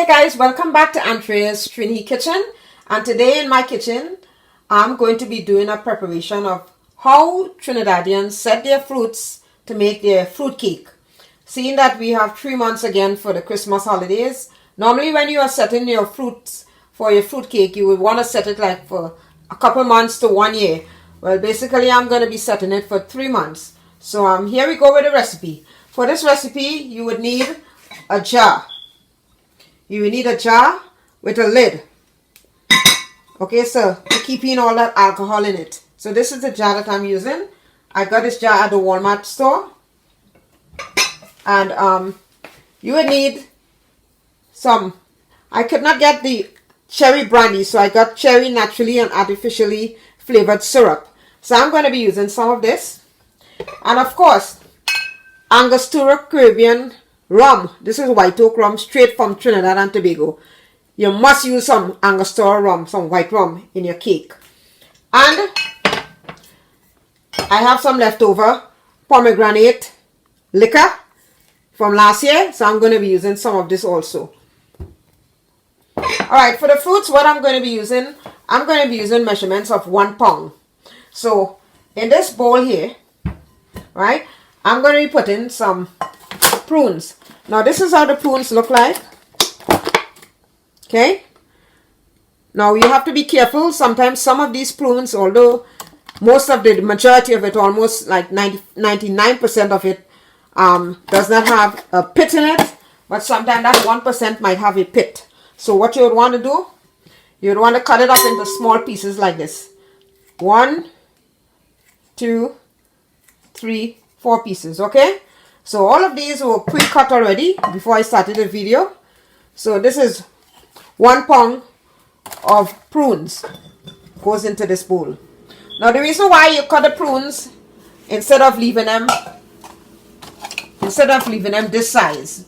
Hey guys, welcome back to Andrea's Trini Kitchen, and today in my kitchen I'm going to be doing a preparation of how Trinidadians set their fruits to make their fruit cake. Seeing that we have 3 months again for the Christmas holidays, normally when you are setting your fruits for your fruit cake, you would want to set it like for a couple months to 1 year. Well, basically I'm going to be setting it for 3 months. So here we go with the recipe. For this recipe you would need a jar. You will need a jar with a lid. Okay, so to keep in all that alcohol in it. So this is the jar that I'm using. I got this jar at the Walmart store. And you would need some. I could not get the cherry brandy, so I got cherry naturally and artificially flavored syrup. So I'm going to be using some of this. And of course, Angostura Caribbean rum. This is white oak rum straight from Trinidad and Tobago. You must use some Angostura rum, some white rum in your cake. And I have some leftover pomegranate liquor from last year, so I'm going to be using some of this also. Alright, for the fruits, what I'm going to be using, I'm going to be using measurements of 1 pound. So in this bowl here, right, I'm going to be putting some prunes. Now this is how the prunes look like. Okay. Now you have to be careful. Sometimes some of these prunes, although the majority of it, almost like 99% of it, does not have a pit in it. But sometimes that 1% might have a pit. So what you would want to do, you would want to cut it up into small pieces like this. 1, 2, 3, 4 pieces. Okay. So all of these were pre-cut already before I started the video. So this is 1 pound of prunes goes into this bowl. Now the reason why you cut the prunes instead of leaving them this size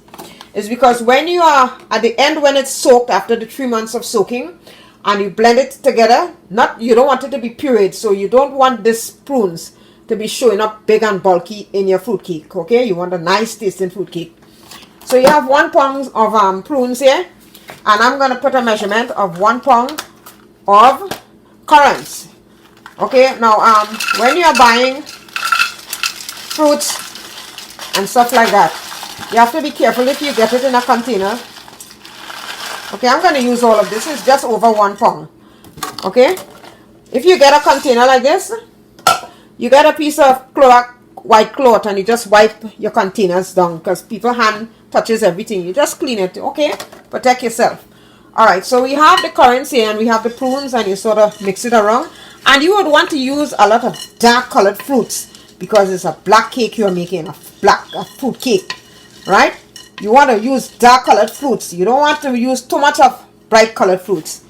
is because when you are at the end, when it's soaked after the 3 months of soaking and you blend it together, you don't want it to be pureed, so you don't want this prunes to be showing up big and bulky in your fruit cake. Okay, you want a nice tasting fruit cake. So you have 1 pound of prunes here, and I'm going to put a measurement of 1 pound of currants. Okay, now when you are buying fruits and stuff like that, you have to be careful if you get it in a container. Okay, I'm going to use all of this. It's just over 1 pound. Okay, if you get a container like this, you get a piece of white cloth and you just wipe your containers down, because people hand touches everything. You just clean it. Okay, protect yourself. Alright, so we have the currants here and we have the prunes, and you sort of mix it around. And you would want to use a lot of dark colored fruits because it's a black cake you're making, a fruit cake, right? You want to use dark colored fruits. You don't want to use too much of bright colored fruits.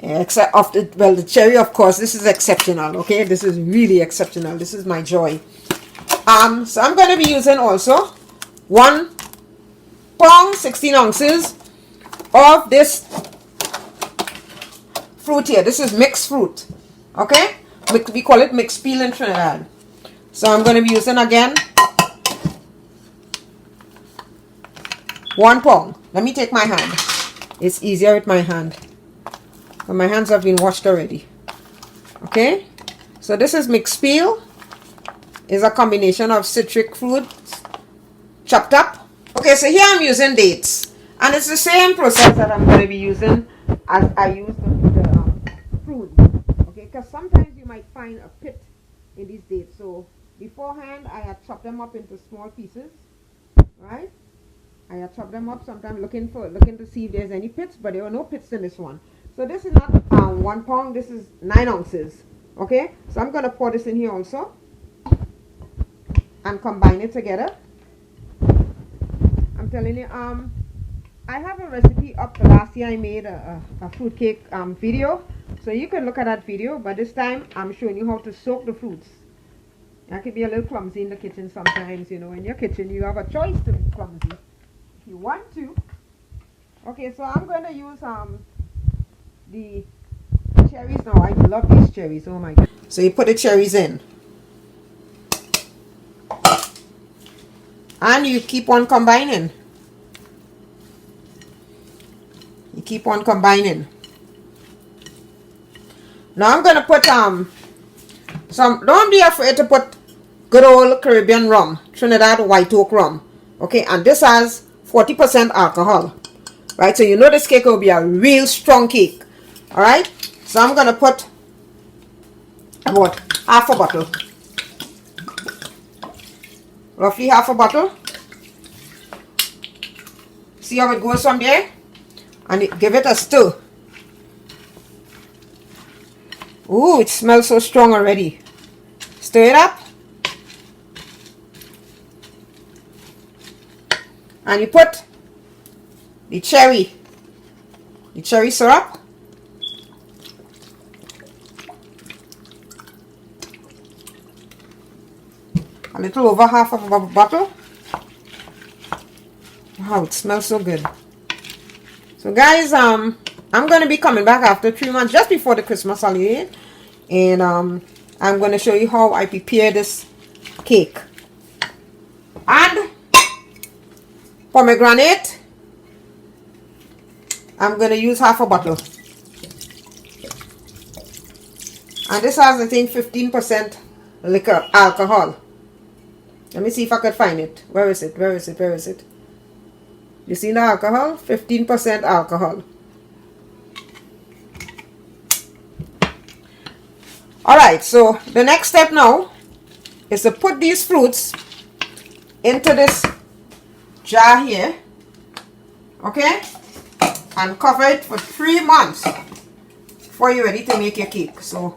Except of the cherry, of course. This is exceptional. Okay, this is really exceptional. This is my joy. So I'm going to be using also 1 pound 16 ounces of this fruit here. This is mixed fruit. Okay, we call it mixed peel in Trinidad. So I'm going to be using again 1 pound. Let me take my hand. It's easier with my hand. But my hands have been washed already. Okay, so this is mixed peel. It's a combination of citric fruits chopped up. Okay, so here I'm using dates, and it's the same process that I'm going to be using as I use the prunes. Okay, because sometimes you might find a pit in these dates. So beforehand, I had chopped them up into small pieces. Right? I had chopped them up. Sometimes looking to see if there's any pits, but there were no pits in this one. So this is not 1 pound, this is 9 ounces. Okay, so I'm going to pour this in here also and combine it together. I'm telling you, I have a recipe up the last year. I made a fruit cake video, so you can look at that video, but this time I'm showing you how to soak the fruits. I could be a little clumsy in the kitchen sometimes. You know, in your kitchen you have a choice to be clumsy if you want to. Okay, so I'm going to use the cherries now. I love these cherries. Oh my god. So you put the cherries in. And you keep on combining. keep on combining. Now I'm gonna put some, don't be afraid to put good old Caribbean rum, Trinidad White Oak Rum. Okay, and this has 40% alcohol. Right, so you know this cake will be a real strong cake. Alright, so I'm gonna put about half a bottle. Roughly half a bottle. See how it goes from there? And give it a stir. Ooh, it smells so strong already. Stir it up. And you put the cherry syrup. A little over half of a bottle. Wow, it smells so good. So guys, I'm going to be coming back after 3 months, just before the Christmas holiday. And I'm going to show you how I prepare this cake. And pomegranate, I'm going to use half a bottle. And this has, I think, 15% liquor, alcohol. Let me see if I could find it. Where is it? Where is it? Where is it? You see the alcohol? 15% alcohol. Alright, so the next step now is to put these fruits into this jar here. Okay? And cover it for 3 months before you're ready to make your cake. So,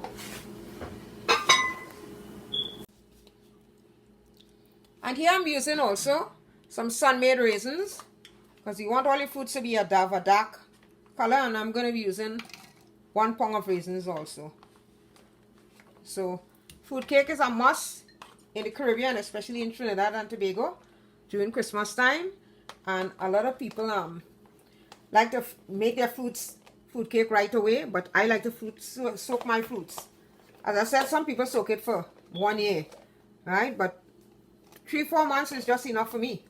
and here I'm using also some Sun Maid raisins, because you want all your fruits to be a dark color, and I'm going to be using 1 pound of raisins also. So, fruit cake is a must in the Caribbean, especially in Trinidad and Tobago during Christmas time. And a lot of people like to make their fruit cake right away, but I like to soak my fruits. As I said, some people soak it for 1 year, right? But 3-4 months is just enough for me.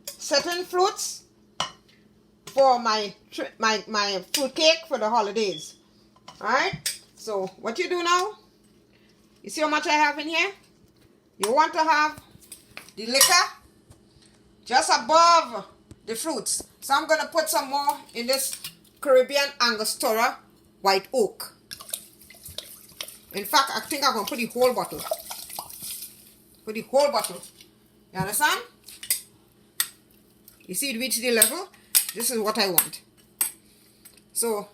Certain fruits for my fruit cake for the holidays. Alright, so what you do now, you see how much I have in here? You want to have the liquor just above the fruits. So I'm going to put some more in this Caribbean Angostura White Oak. In fact, I think I'm going to put the whole bottle. Put the whole bottle. You understand? You see it reach the level? This is what I want. So,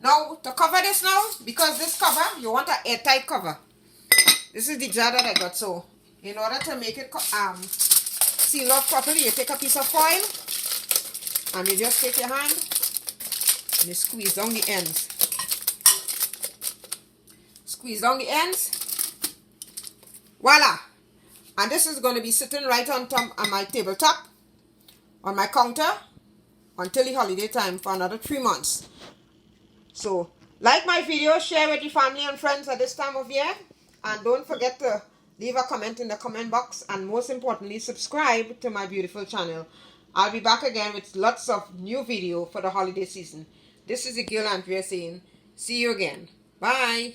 now to cover this now, because this cover, you want an airtight cover. This is the jar that I got. So, in order to make it seal off properly, you take a piece of foil and you just take your hand and you squeeze down the ends. Squeeze down the ends. Voila! And this is going to be sitting right on top of my tabletop, on my counter, until the holiday time for another 3 months. So, like my video, share with your family and friends at this time of year, and don't forget to leave a comment in the comment box, and most importantly, subscribe to my beautiful channel. I'll be back again with lots of new video for the holiday season. This is the girl Andrea saying, see you again. Bye.